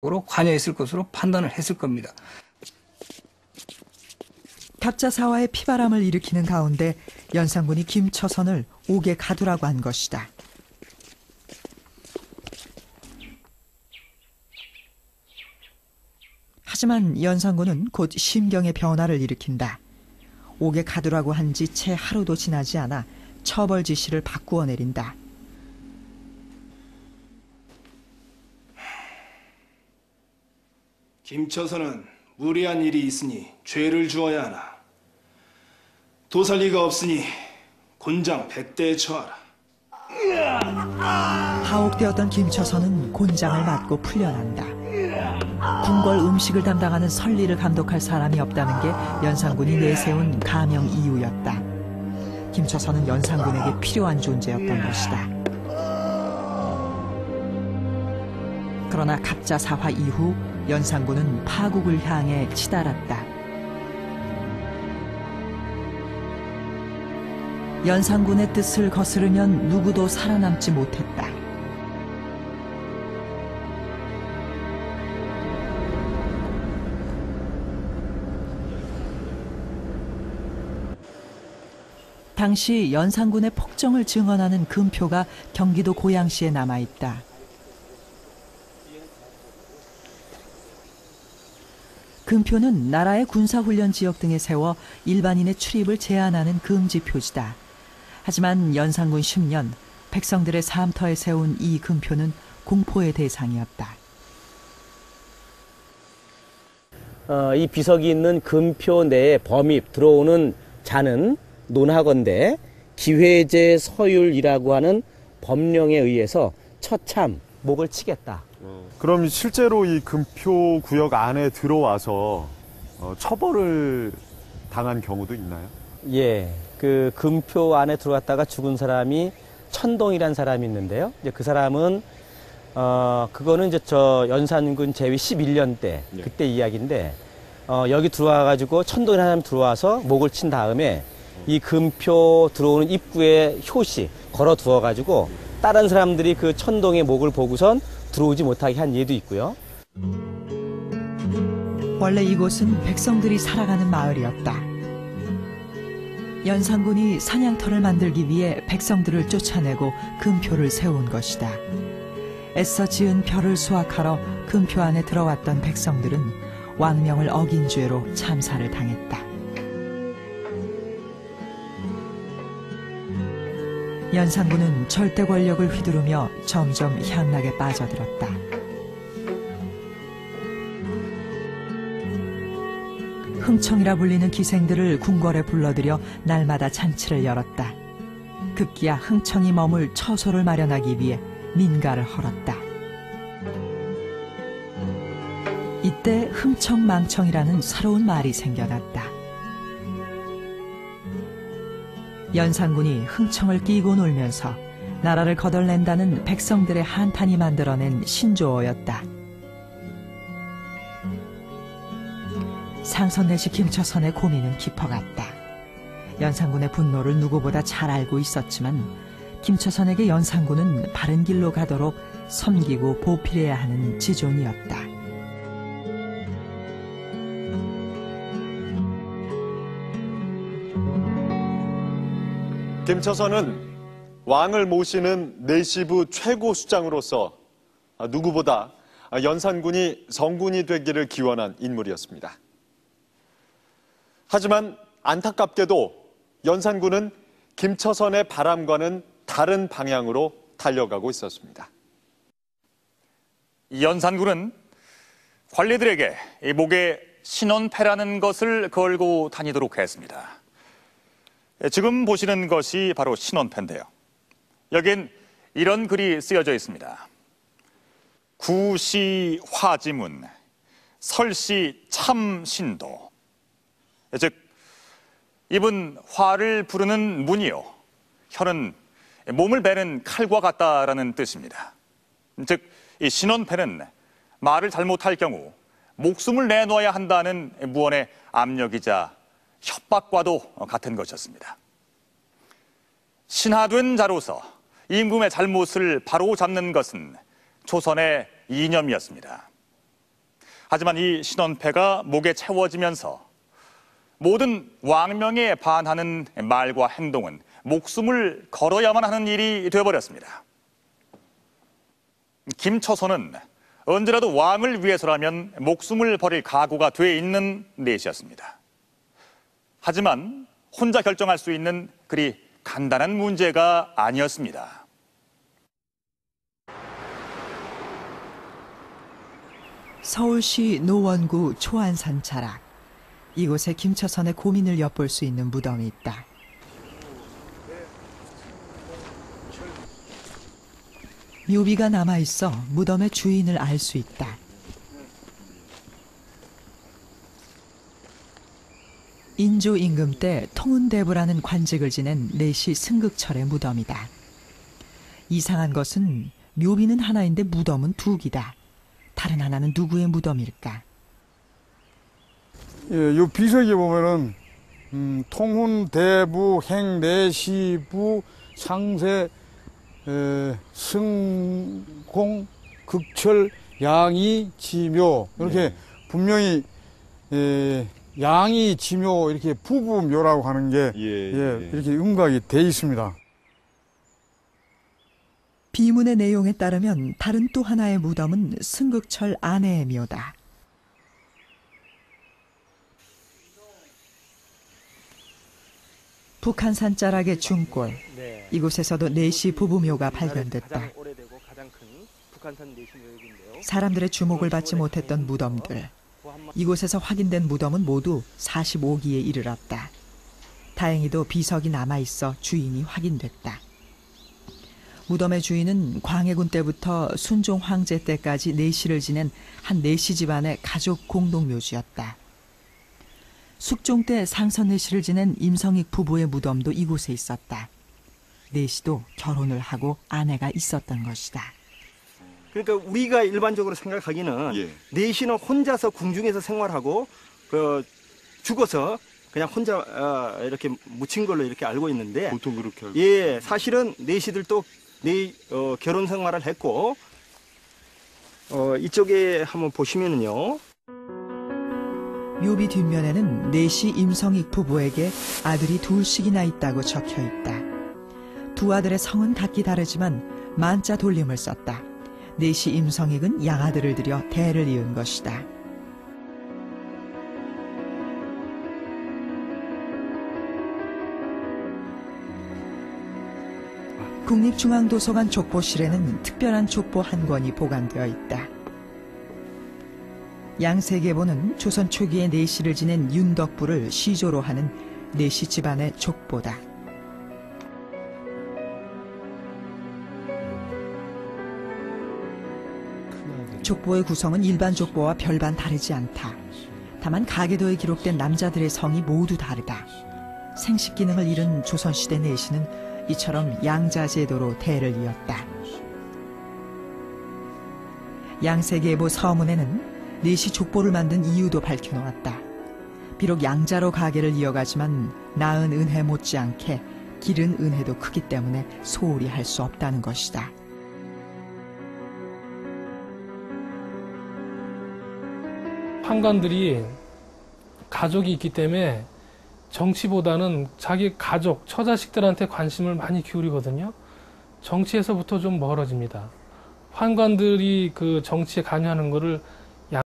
관여했을 것으로 판단을 했을 겁니다. 갑자사화의 피바람을 일으키는 가운데 연산군이 김처선을 옥에 가두라고 한 것이다. 하지만 연산군은 곧 심경의 변화를 일으킨다. 옥에 가두라고 한 지 채 하루도 지나지 않아 처벌 지시를 바꾸어 내린다. 김처선은 무리한 일이 있으니 죄를 주어야 하나. 도살리가 없으니 곤장 100대에 처하라. 하옥되었던 김처선은 곤장을 맞고 풀려난다. 궁궐 음식을 담당하는 선리를 감독할 사람이 없다는 게 연산군이 내세운 가명 이유였다. 김처선은 연산군에게 필요한 존재였던 것이다. 그러나 갑자사화 이후 연산군은 파국을 향해 치달았다. 연산군의 뜻을 거스르면 누구도 살아남지 못했다. 당시 연산군의 폭정을 증언하는 금표가 경기도 고양시에 남아있다. 금표는 나라의 군사훈련 지역 등에 세워 일반인의 출입을 제한하는 금지 표지다. 하지만 연산군 10년, 백성들의 삶터에 세운 이 금표는 공포의 대상이었다. 이 비석이 있는 금표 내에 범입 들어오는 자는 논하건대 기회제 서율이라고 하는 법령에 의해서 처참 목을 치겠다. 그럼 실제로 이 금표 구역 안에 들어와서 처벌을 당한 경우도 있나요? 예, 그 금표 안에 들어왔다가 죽은 사람이 천동이라는 사람이 있는데요. 이제 그 사람은 그거는 이제 저 연산군 제위 11년 때 그때 이야기인데 여기 들어와가지고 천동이라는 사람이 들어와서 목을 친 다음에 이 금표 들어오는 입구에 효시 걸어 두어가지고 다른 사람들이 그 천동의 목을 보고선 들어오지 못하게 한 예도 있고요. 원래 이곳은 백성들이 살아가는 마을이었다. 연산군이 사냥터를 만들기 위해 백성들을 쫓아내고 금표를 세운 것이다. 애써 지은 벼를 수확하러 금표 안에 들어왔던 백성들은 왕명을 어긴 죄로 참사를 당했다. 연산군은 절대 권력을 휘두르며 점점 향락에 빠져들었다. 흥청이라 불리는 기생들을 궁궐에 불러들여 날마다 잔치를 열었다. 급기야 흥청이 머물 처소를 마련하기 위해 민가를 헐었다. 이때 흥청망청이라는 새로운 말이 생겨났다. 연산군이 흥청을 끼고 놀면서 나라를 거덜낸다는 백성들의 한탄이 만들어낸 신조어였다. 상선내시 김처선의 고민은 깊어갔다. 연산군의 분노를 누구보다 잘 알고 있었지만 김처선에게 연산군은 바른 길로 가도록 섬기고 보필해야 하는 지존이었다. 김처선은 왕을 모시는 내시부 최고 수장으로서 누구보다 연산군이 성군이 되기를 기원한 인물이었습니다. 하지만 안타깝게도 연산군은 김처선의 바람과는 다른 방향으로 달려가고 있었습니다. 연산군은 관리들에게 이 목에 신원패라는 것을 걸고 다니도록 했습니다. 지금 보시는 것이 바로 신원패인데요. 여긴 이런 글이 쓰여져 있습니다. 구시 화지문, 설시 참신도. 즉, 입은 화를 부르는 문이요, 혀는 몸을 베는 칼과 같다라는 뜻입니다. 즉, 이 신원패는 말을 잘못할 경우 목숨을 내놓아야 한다는 무언의 압력이자 협박과도 같은 것이었습니다. 신하된 자로서 임금의 잘못을 바로잡는 것은 조선의 이념이었습니다. 하지만 이 신원패가 목에 채워지면서 모든 왕명에 반하는 말과 행동은 목숨을 걸어야만 하는 일이 되어버렸습니다. 김처선은 언제라도 왕을 위해서라면 목숨을 버릴 각오가 돼 있는 넷이었습니다. 하지만 혼자 결정할 수 있는 그리 간단한 문제가 아니었습니다. 서울시 노원구 초안산 자락. 이곳에 김처선의 고민을 엿볼 수 있는 무덤이 있다. 묘비가 남아있어 무덤의 주인을 알 수 있다. 인조 임금 때 통은대부라는 관직을 지낸 내시 승극철의 무덤이다. 이상한 것은 묘비는 하나인데 무덤은 두 기다. 다른 하나는 누구의 무덤일까? 예, 요 비석에 보면은 통훈대부, 행내시부, 상세, 승공, 극철, 양이, 지묘 이렇게 분명히 양이, 지묘 이렇게 부부묘라고 하는 게 이렇게 음각이 돼 있습니다. 비문의 내용에 따르면 다른 또 하나의 무덤은 승극철 아내의 묘다. 북한산 자락의 중골, 이곳에서도 내시 부부묘가 발견됐다. 사람들의 주목을 받지 못했던 무덤들, 이곳에서 확인된 무덤은 모두 45기에 이르렀다. 다행히도 비석이 남아있어 주인이 확인됐다. 무덤의 주인은 광해군 때부터 순종 황제 때까지 내시를 지낸 한 내시 집안의 가족 공동묘지였다. 숙종 때 상선 내시를 지낸 임성익 부부의 무덤도 이곳에 있었다. 내시도 결혼을 하고 아내가 있었던 것이다. 그러니까 우리가 일반적으로 생각하기는 내시는 혼자서 궁중에서 생활하고 죽어서 그냥 혼자 이렇게 묻힌 걸로 이렇게 알고 있는데 보통 그렇게 알고 사실은 내시들도 결혼 생활을 했고 이쪽에 한번 보시면은요. 묘비 뒷면에는 내시 임성익 부부에게 아들이 둘씩이나 있다고 적혀 있다. 두 아들의 성은 각기 다르지만 만자 돌림을 썼다. 내시 임성익은 양아들을 들여 대를 이은 것이다. 국립중앙도서관 족보실에는 특별한 족보 한 권이 보관되어 있다. 양세계보는 조선 초기에 내시를 지낸 윤덕부를 시조로 하는 내시 집안의 족보다. 족보의 구성은 일반 족보와 별반 다르지 않다. 다만 가계도에 기록된 남자들의 성이 모두 다르다. 생식 기능을 잃은 조선시대 내시는 이처럼 양자제도로 대를 이었다. 양세계보 서문에는 내시 족보를 만든 이유도 밝혀놓았다. 비록 양자로 가계를 이어가지만 낳은 은혜 못지않게 기른 은혜도 크기 때문에 소홀히 할 수 없다는 것이다. 판관들이 가족이 있기 때문에 정치보다는 자기 가족, 처자식들한테 관심을 많이 기울이거든요. 정치에서부터 좀 멀어집니다. 판관들이 그 정치에 관여하는 거를